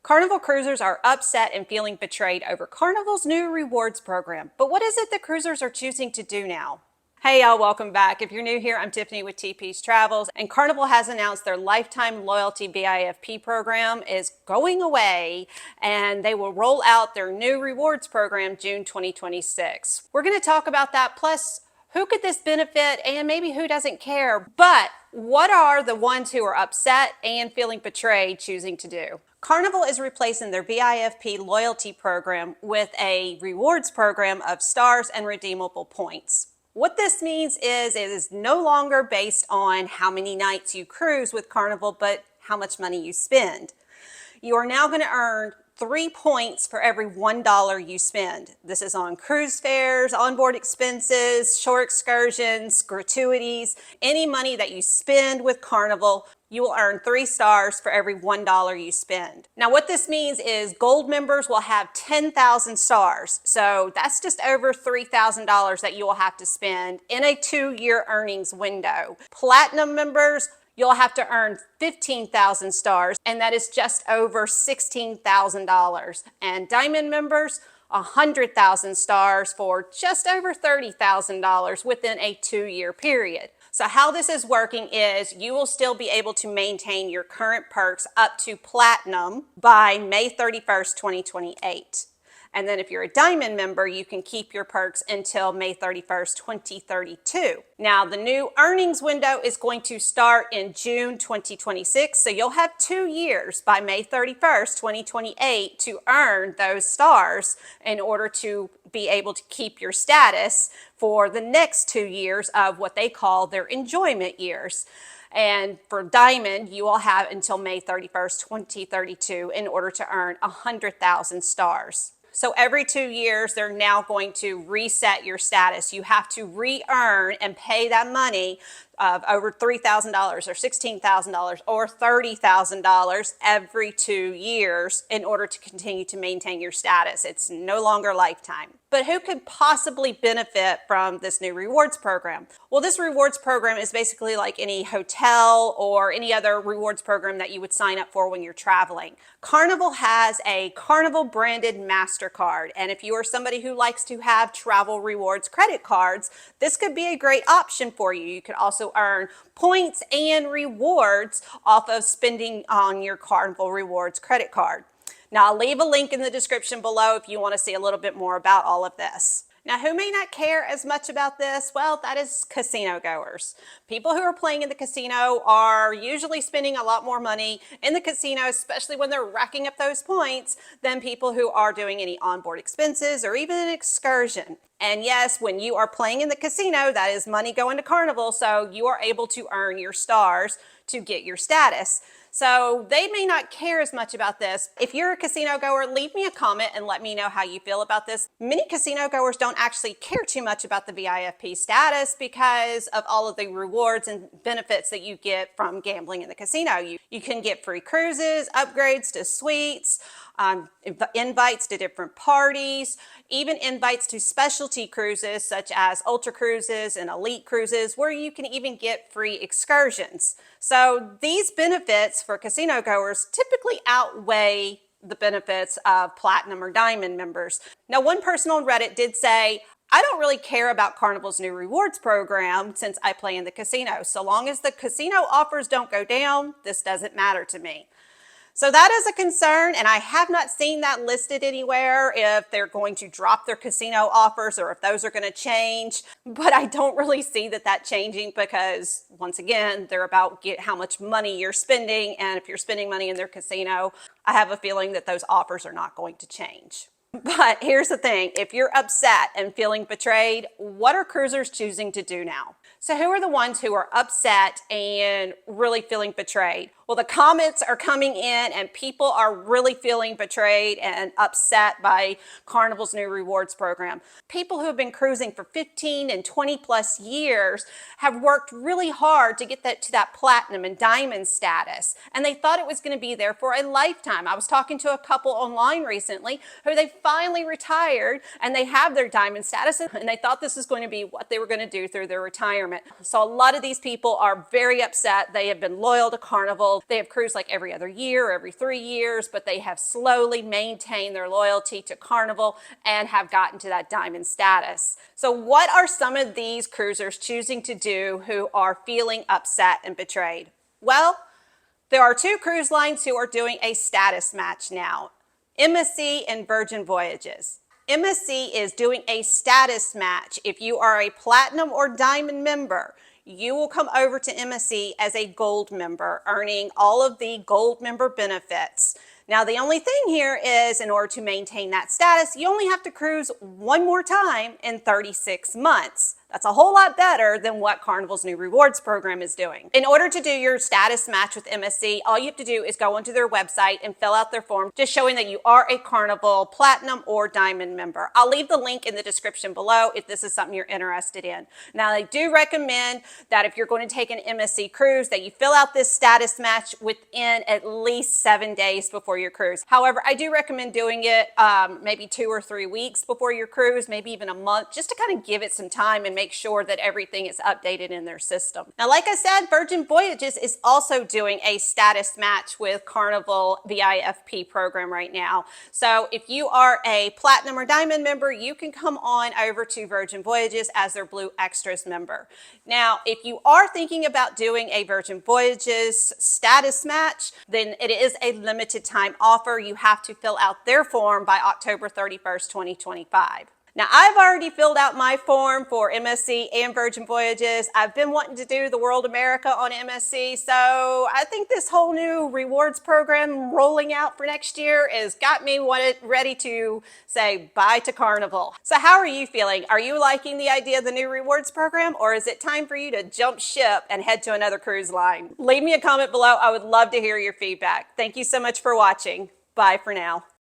Carnival cruisers are upset and feeling betrayed over Carnival's new rewards program. But what is it that cruisers are choosing to do now? Hey y'all, welcome back. If you're new here, I'm Tiffany with TP's Travels, and Carnival has announced their lifetime loyalty BIFP program is going away, and they will roll out their new rewards program June 2026. We're going to talk about that, plus who could this benefit and maybe who doesn't care. But what are the ones who are upset and feeling betrayed choosing to do? Carnival is replacing their BIFP loyalty program with a rewards program of stars and redeemable points. What this means is it is no longer based on how many nights you cruise with Carnival, but how much money you spend. You are now going to earn 3 points for every $1 you spend. This is on cruise fares, onboard expenses, shore excursions, gratuities, any money that you spend with Carnival. You will earn 3 stars for every $1 you spend. Now what this means is gold members will have 10,000 stars. So that's just over $3,000 that you will have to spend in a 2-year earnings window. Platinum members, you'll have to earn 15,000 stars, and that is just over $16,000. And diamond members, 100,000 stars for just over $30,000 within a 2-year period. So how this is working is you will still be able to maintain your current perks up to platinum by May 31st, 2028. And then if you're a diamond member, you can keep your perks until May 31st, 2032. Now, the new earnings window is going to start in June 2026. So you'll have 2 years by May 31st, 2028 to earn those stars in order to be able to keep your status for the next 2 years of what they call their enjoyment years. And for diamond, you will have until May 31st, 2032 in order to earn 100,000 stars. So every 2 years, they're now going to reset your status. You have to re-earn and pay that money of over $3,000 or $16,000 or $30,000 every 2 years in order to continue to maintain your status. It's no longer lifetime. But who could possibly benefit from this new rewards program? Well, this rewards program is basically like any hotel or any other rewards program that you would sign up for when you're traveling. Carnival has a Carnival branded MasterCard, and if you are somebody who likes to have travel rewards credit cards, this could be a great option for you. You could also earn points and rewards off of spending on your Carnival Rewards credit card. Now, I'll leave a link in the description below if you want to see a little bit more about all of this. Now, who may not care as much about this? Well, that is casino goers. People who are playing in the casino are usually spending a lot more money in the casino, especially when they're racking up those points, than people who are doing any onboard expenses or even an excursion. And yes, when you are playing in the casino, that is money going to Carnival, so you are able to earn your stars to get your status. So they may not care as much about this. If you're a casino goer, leave me a comment and let me know how you feel about this. Many casino goers don't actually care too much about the BIFP status because of all of the rewards and benefits that you get from gambling in the casino. You can get free cruises, upgrades to suites, invites to different parties, even invites to specialty cruises such as ultra cruises and elite cruises, where you can even get free excursions. So these benefits for casino goers typically outweigh the benefits of platinum or diamond members. Now, one person on Reddit did say, I don't really care about Carnival's new rewards program since I play in the casino. So long as the casino offers don't go down, this doesn't matter to me. So that is a concern, and I have not seen that listed anywhere if they're going to drop their casino offers or if those are going to change. But I don't really see that changing because, once again, they're about how much money you're spending, and if you're spending money in their casino, I have a feeling that those offers are not going to change. But here's the thing, if you're upset and feeling betrayed, what are cruisers choosing to do now? So who are the ones who are upset and really feeling betrayed? Well, the comments are coming in and people are really feeling betrayed and upset by Carnival's new rewards program. People who have been cruising for 15 and 20 plus years have worked really hard to get to that platinum and diamond status. And they thought it was going to be there for a lifetime. I was talking to a couple online recently who they finally retired and they have their diamond status and they thought this was going to be what they were going to do through their retirement. So a lot of these people are very upset. They have been loyal to Carnival. Carnival. They have cruised like every other year, every 3 years, but they have slowly maintained their loyalty to Carnival and have gotten to that diamond status. So what are some of these cruisers choosing to do who are feeling upset and betrayed? Well, there are 2 cruise lines who are doing a status match now, MSC and Virgin Voyages. MSC is doing a status match. If you are a platinum or diamond member, you will come over to MSC as a gold member, earning all of the gold member benefits. Now, the only thing here is in order to maintain that status, you only have to cruise one more time in 36 months. That's a whole lot better than what Carnival's new rewards program is doing. In order to do your status match with MSC, all you have to do is go onto their website and fill out their form, just showing that you are a Carnival Platinum or Diamond member. I'll leave the link in the description below if this is something you're interested in. Now, I do recommend that if you're going to take an MSC cruise, that you fill out this status match within at least 7 days before your cruise. However, I do recommend doing it maybe 2 or 3 weeks before your cruise, maybe even a month, just to kind of give it some time and make sure that everything is updated in their system. Now, like I said, Virgin Voyages is also doing a status match with Carnival VIFP program right now. So if you are a Platinum or Diamond member, you can come on over to Virgin Voyages as their Blue Extras member. Now, if you are thinking about doing a Virgin Voyages status match, then it is a limited time offer. You have to fill out their form by October 31st, 2025. Now, I've already filled out my form for MSC and Virgin Voyages. I've been wanting to do the World America on MSC, so I think this whole new rewards program rolling out for next year has got me ready to say bye to Carnival. So how are you feeling? Are you liking the idea of the new rewards program, or is it time for you to jump ship and head to another cruise line? Leave me a comment below. I would love to hear your feedback. Thank you so much for watching. Bye for now.